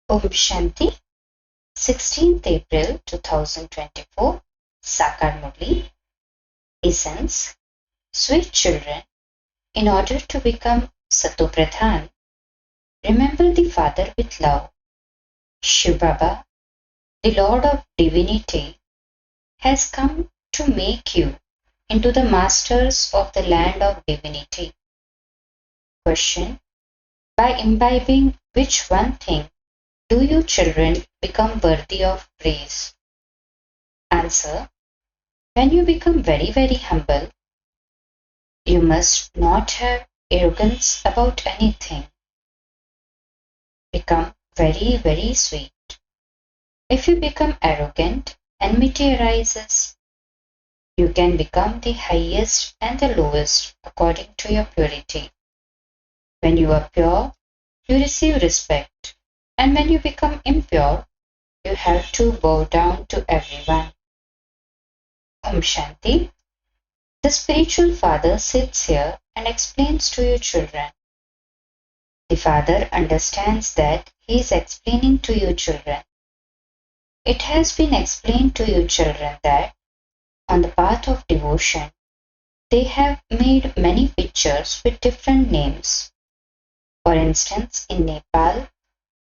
Om Shanti, 16th April 2024, Sakar Murli. Essence: Sweet children, in order to become Satopradhan, remember the Father with love. Shiv Baba, the Lord of Divinity, has come to make you into the masters of the land of divinity. Question: by imbibing which one thing do you children become worthy of praise? Answer: when you become very, very humble, you must not have arrogance about anything. Become very, very sweet. If you become arrogant, enmity arises. You can become the highest and the lowest according to your purity. When you are pure, you receive respect. And when you become impure, you have to bow down to everyone. Om Shanti. The spiritual father sits here and explains to you children. The Father understands that he is explaining to you children. It has been explained to you children that on the path of devotion, they have made many pictures with different names. For instance, in Nepal,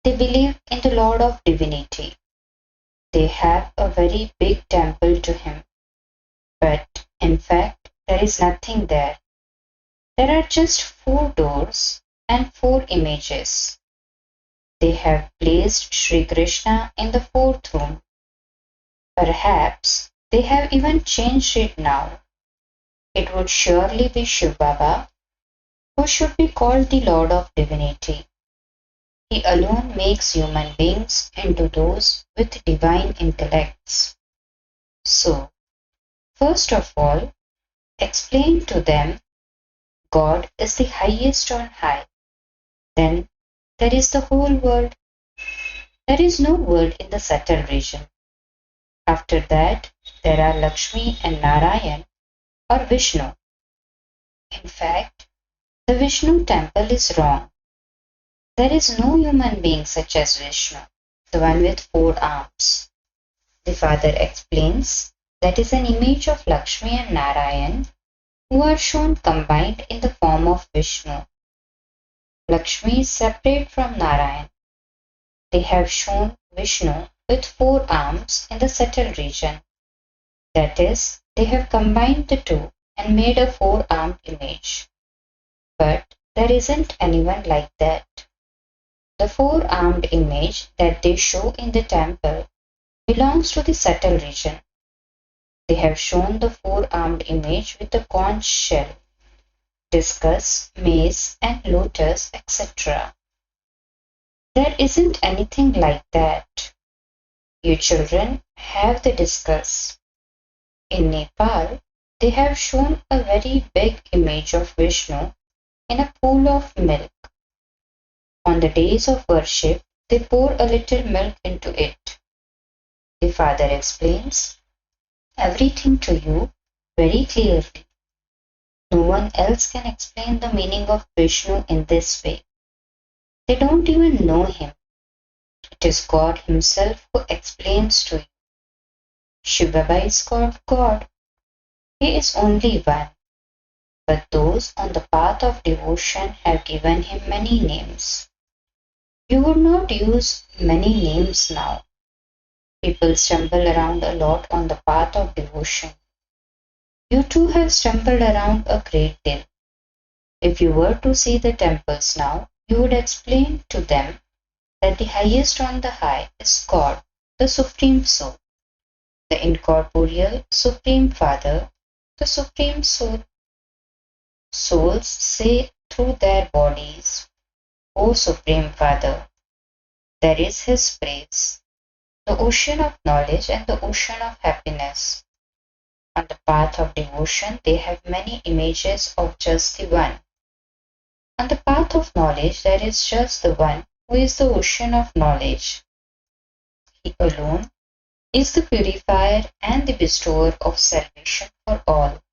they believe in the Lord of Divinity. They have a very big temple to him. But in fact, there is nothing there. There are just 4 doors and 4 images. They have placed Sri Krishna in the 4th room. Perhaps they have even changed it now. It would surely be Shiv Baba, who should be called the Lord of Divinity. He alone makes human beings into those with divine intellects. So, first of all, explain to them God is the highest on high. Then there is the whole world. There is no world in the subtle region. After that, there are Lakshmi and Narayan or Vishnu. In fact, the Vishnu temple is wrong. There is no human being such as Vishnu, the one with 4 arms. The Father explains that is an image of Lakshmi and Narayan who are shown combined in the form of Vishnu. Lakshmi is separate from Narayan. They have shown Vishnu with 4 arms in the subtle region. That is, they have combined the two and made a 4-armed image. But there isn't anyone like that. The 4-armed image that they show in the temple belongs to the subtle region. They have shown the 4-armed image with the conch shell, discus, mace, and lotus, etc. There isn't anything like that. You children have the discus. In Nepal, they have shown a very big image of Vishnu in a pool of milk. On the days of worship, they pour a little milk into it. The Father explains everything to you very clearly. No one else can explain the meaning of Vishnu in this way. They don't even know him. It is God himself who explains to you. Shiv Baba is called God. He is only one. But those on the path of devotion have given him many names. You would not use many names now. People stumble around a lot on the path of devotion. You too have stumbled around a great deal. If you were to see the temples now, you would explain to them that the highest on the high is God, the Supreme Soul, the incorporeal Supreme Father, the Supreme Soul. Souls say through their bodies, O Supreme Father. There is His praise, the ocean of knowledge and the ocean of happiness. On the path of devotion, they have many images of just the one. On the path of knowledge, there is just the one who is the ocean of knowledge. He alone is the purifier and the bestower of salvation for all.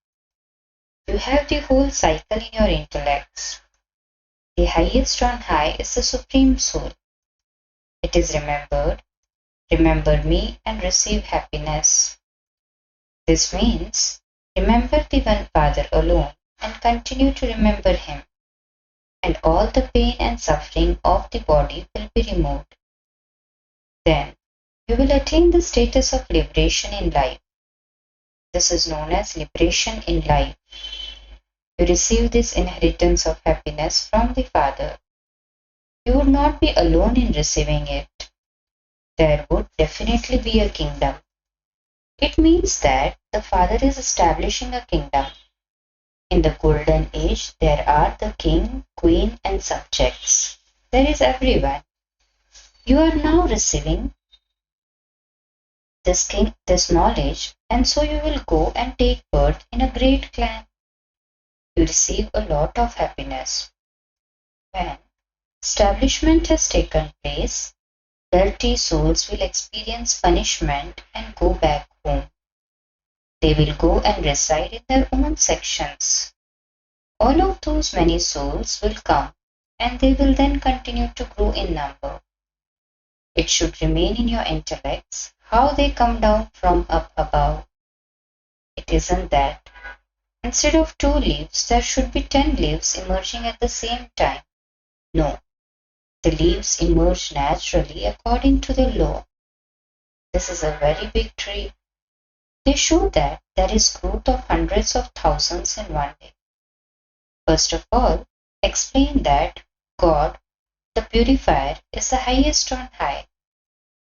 You have the whole cycle in your intellects. The highest on high is the Supreme Soul. It is remembered, remember me and receive happiness. This means remember the one Father alone and continue to remember Him, and all the pain and suffering of the body will be removed. Then you will attain the status of liberation in life. This is known as liberation in life. You receive this inheritance of happiness from the Father. You would not be alone in receiving it. There would definitely be a kingdom. It means that the Father is establishing a kingdom. In the golden age, there are the king, queen, and subjects. There is everyone. You are now receiving this knowledge, and so you will go and take birth in a great clan. You receive a lot of happiness. When establishment has taken place, dirty souls will experience punishment and go back home. They will go and reside in their own sections. All of those many souls will come, and they will then continue to grow in number. It should remain in your intellects how they come down from up above. It isn't that instead of 2 leaves, there should be 10 leaves emerging at the same time. No, the leaves emerge naturally according to the law. This is a very big tree. They show that there is growth of hundreds of thousands in one day. First of all, explain that God, the purifier, is the highest on high.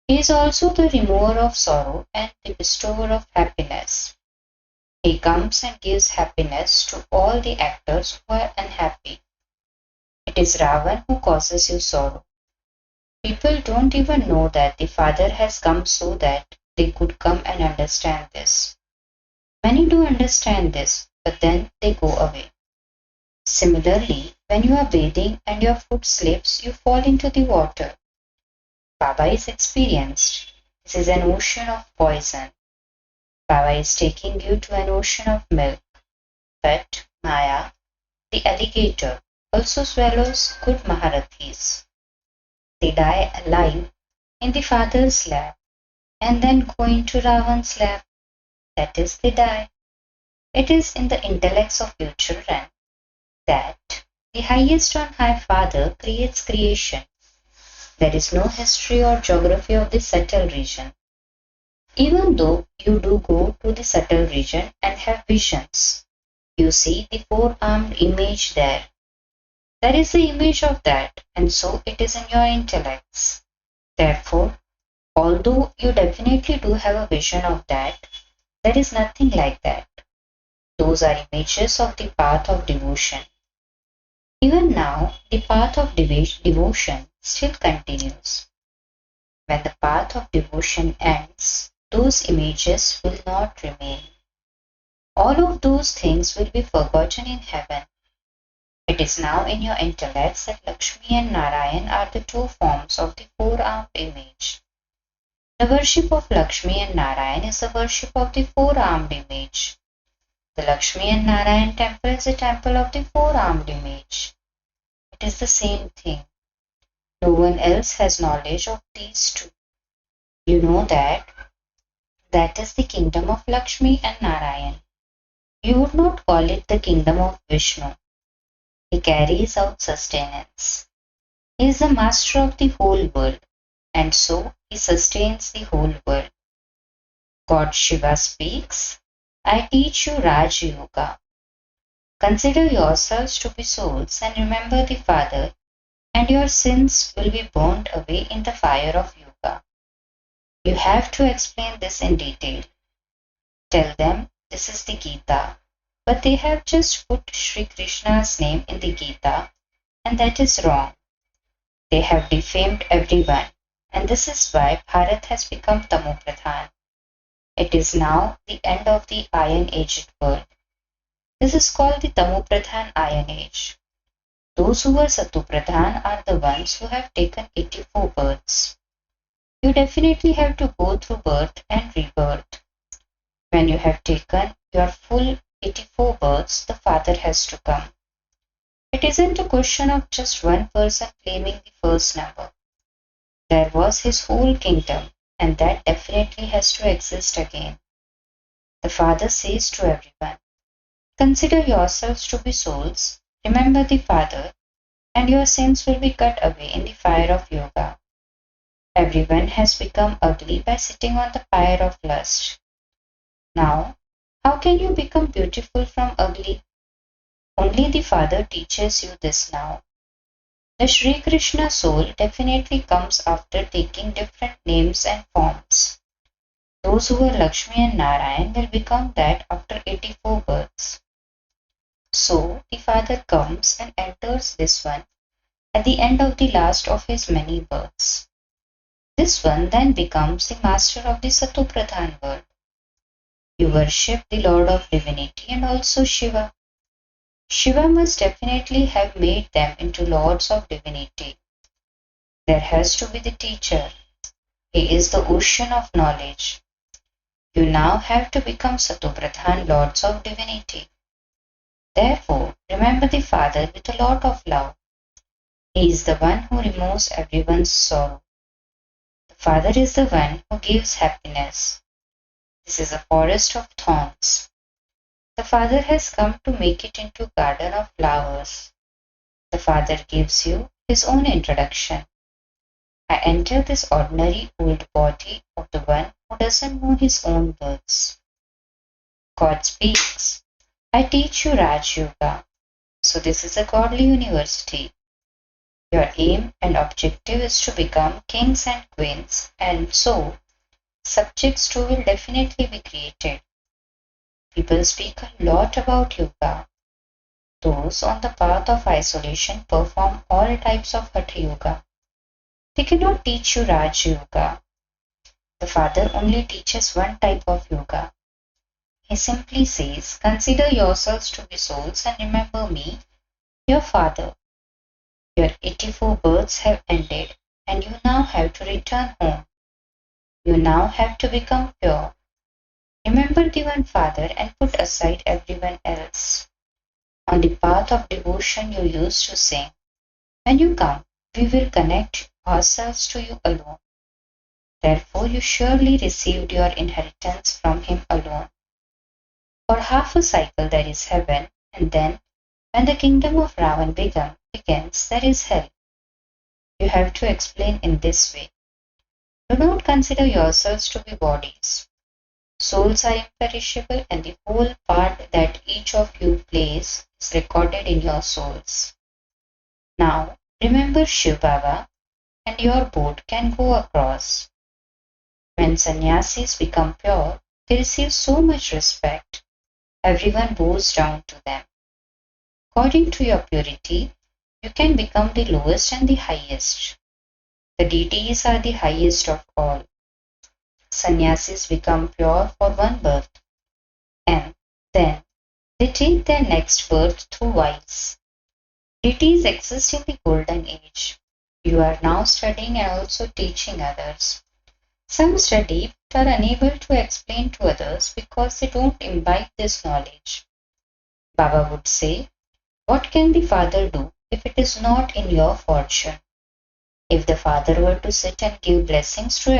He is also the remover of sorrow and the bestower of happiness. He comes and gives happiness to all the actors who are unhappy. It is Ravan who causes you sorrow. People don't even know that the Father has come so that they could come and understand this. Many do understand this, but then they go away. Similarly, when you are bathing and your foot slips, you fall into the water. Baba is experienced. This is an ocean of poison. Baba is taking you to an ocean of milk. But Maya, the alligator, also swallows good Maharathis. They die alive in the Father's lap and then go into Ravan's lap. That is, they die. It is in the intellects of you children that the highest on high Father creates creation. There is no history or geography of the subtle region. Even though you do go to the subtle region and have visions, you see the 4-armed image there. There is the image of that, and so it is in your intellects. Therefore, although you definitely do have a vision of that, there is nothing like that. Those are images of the path of devotion. Even now, the path of devotion still continues. When the path of devotion ends, those images will not remain. All of those things will be forgotten in heaven. It is now in your intellects that Lakshmi and Narayan are the 2 forms of the 4-armed image. The worship of Lakshmi and Narayan is the worship of the 4-armed image. The Lakshmi and Narayan temple is a temple of the 4-armed image. It is the same thing. No one else has knowledge of these 2. You know that that is the kingdom of Lakshmi and Narayan. You would not call it the kingdom of Vishnu. He carries out sustenance. He is the master of the whole world, and so he sustains the whole world. God Shiva speaks, I teach you Rajyoga. Consider yourselves to be souls and remember the Father, and your sins will be burned away in the fire of yoga. You have to explain this in detail. Tell them this is the Gita, but they have just put Sri Krishna's name in the Gita, and that is wrong. They have defamed everyone, and this is why Bharat has become Tamopradhan. It is now the end of the Iron-aged world. This is called the Tamopradhan Iron Age. Those who were Satupradhan are the ones who have taken 84 births. You definitely have to go through birth and rebirth. When you have taken your full 84 births, the Father has to come. It isn't a question of just one person claiming the first number. There was his whole kingdom, and that definitely has to exist again. The Father says to everyone, consider yourselves to be souls, remember the Father, and your sins will be cut away in the fire of yoga. Everyone has become ugly by sitting on the pyre of lust. Now, how can you become beautiful from ugly? Only the Father teaches you this now. The Sri Krishna soul definitely comes after taking different names and forms. Those who were Lakshmi and Narayan will become that after 84 births. So the Father comes and enters this one at the end of the last of his many births. This one then becomes the master of the Satopradhan world. You worship the Lord of Divinity and also Shiva. Shiva must definitely have made them into Lords of Divinity. There has to be the teacher. He is the ocean of knowledge. You now have to become Satopradhan Lords of Divinity. Therefore, remember the Father with a lot of love. He is the one who removes everyone's sorrow. The Father is the one who gives happiness. This is a forest of thorns. The Father has come to make it into a garden of flowers. The Father gives you his own introduction. I enter this ordinary old body of the one who doesn't know his own words. God speaks. I teach you Rajyoga. So this is a godly university. Your aim and objective is to become kings and queens, and so subjects too will definitely be created. People speak a lot about yoga. Those on the path of isolation perform all types of Hatha Yoga. They cannot teach you Raj Yoga. The Father only teaches one type of yoga. He simply says, consider yourselves to be souls and remember me, your Father. Your 84 births have ended and you now have to return home. You now have to become pure. Remember the one Father and put aside everyone else. On the path of devotion you used to sing, when you come, we will connect ourselves to you alone. Therefore you surely received your inheritance from him alone. For half a cycle there is heaven, and then when the kingdom of Ravan begins, there is hell. You have to explain in this way. Do not consider yourselves to be bodies. Souls are imperishable, and the whole part that each of you plays is recorded in your souls. Now, remember Shiv Baba, and your boat can go across. When sannyasis become pure, they receive so much respect. Everyone bows down to them. According to your purity, you can become the lowest and the highest. The deities are the highest of all. Sannyasis become pure for one birth, and then they take their next birth through vice. Deities exist in the golden age. You are now studying and also teaching others. Some study but are unable to explain to others because they don't imbibe this knowledge. Baba would say, what can the Father do if it is not in your fortune? If the Father were to sit and give blessings to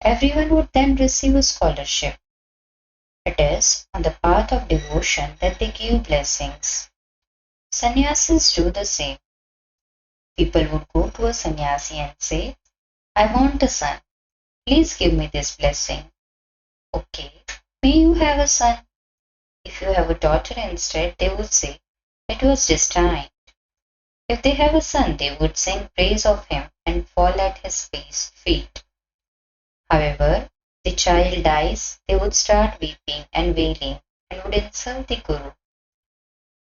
everyone would then receive a scholarship. It is on the path of devotion that they give blessings. Sannyasis do the same. People would go to a sannyasi and say, I want a son. Please give me this blessing. Okay, may you have a son. If you have a daughter instead, they would say, it was destined. If they have a son, they would sing praise of him and fall at his feet. However, the child dies, they would start weeping and wailing and would insult the Guru.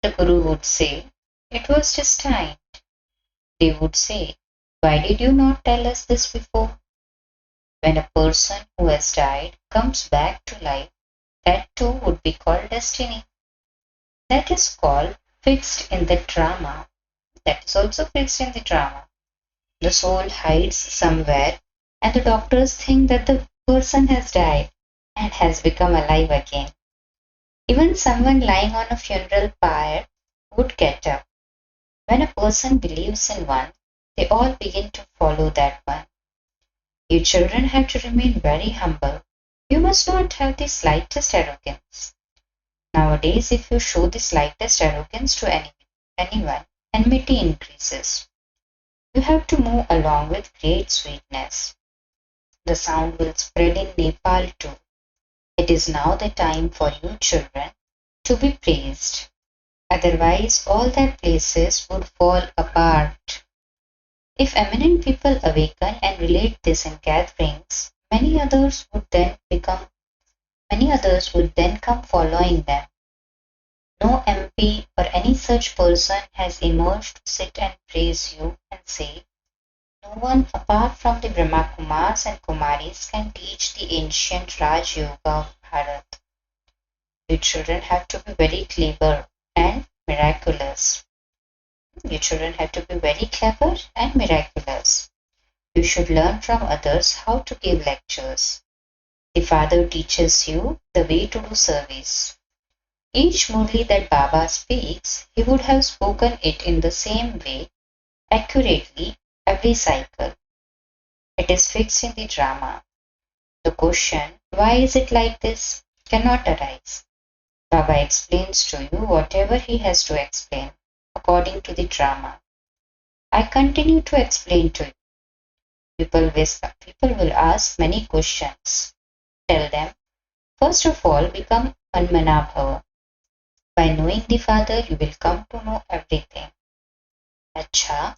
The Guru would say, it was destined. They would say, why did you not tell us this before? When a person who has died comes back to life, that too would be called destiny. That is called fixed in the drama. That is also fixed in the drama. The soul hides somewhere and the doctors think that the person has died and has become alive again. Even someone lying on a funeral pyre would get up. When a person believes in one, they all begin to follow that one. You children have to remain very humble. You must not have the slightest arrogance. Nowadays, if you show the slightest arrogance to anyone, enmity increases. You have to move along with great sweetness. The sound will spread in Nepal too. It is now the time for you children to be praised. Otherwise, all their places would fall apart. If eminent people awaken and relate this in gatherings, many others would then come following them. No MP or any such person has emerged to sit and praise you and say, no one apart from the Brahmakumars and Kumaris can teach the ancient Rajyoga of Bharat. You children have to be very clever and miraculous. You children have to be very clever and miraculous. You should learn from others how to give lectures. The Father teaches you the way to do service. Each Murli that Baba speaks, he would have spoken it in the same way, accurately, every cycle. It is fixed in the drama. The question, why is it like this, cannot arise. Baba explains to you whatever he has to explain, according to the drama. I continue to explain to you. People will ask many questions. Tell them, first of all, become Manmanabhava. By knowing the Father, you will come to know everything. Acha,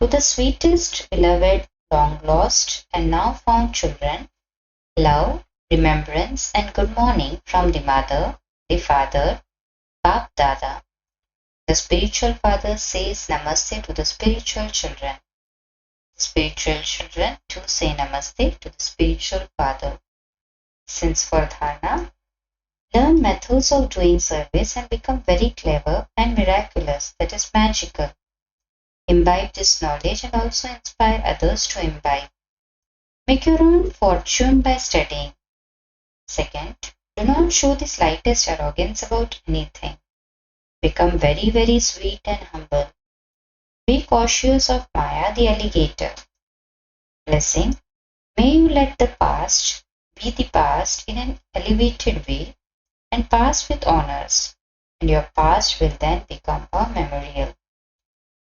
to the sweetest, beloved, long lost, and now found children, love, remembrance, and good morning from the Mother, the Father, Bap Dada. The spiritual father says Namaste to the spiritual children. The spiritual children too say Namaste to the spiritual father. Since for dharana, learn methods of doing service and become very clever and miraculous, that is magical. Imbibe this knowledge and also inspire others to imbibe. Make your own fortune by studying. Second, do not show the slightest arrogance about anything. Become very, very sweet and humble. Be cautious of Maya the alligator. Blessing, may you let the past be the past in an elevated way and pass with honors, and your past will then become a memorial.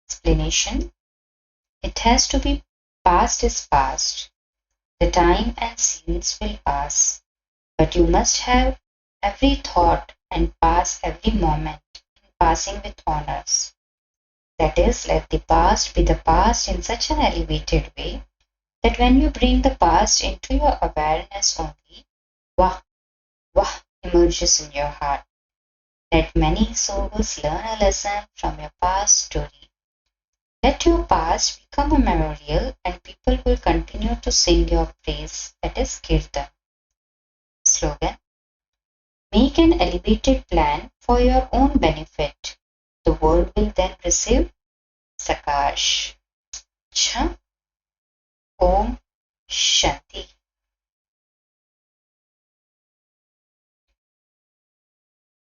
Explanation, it has to be past is past. The time and scenes will pass, but you must have every thought and pass every moment in passing with honors. That is, let the past be the past in such an elevated way that when you bring the past into your awareness only, Wah, Wah emerges in your heart. Let many souls learn a lesson from your past story. Let your past become a memorial and people will continue to sing your praise, that is Kirtan. Slogan, make an elevated plan for your own benefit. The world will then receive Sakash. Cha Om Shanti.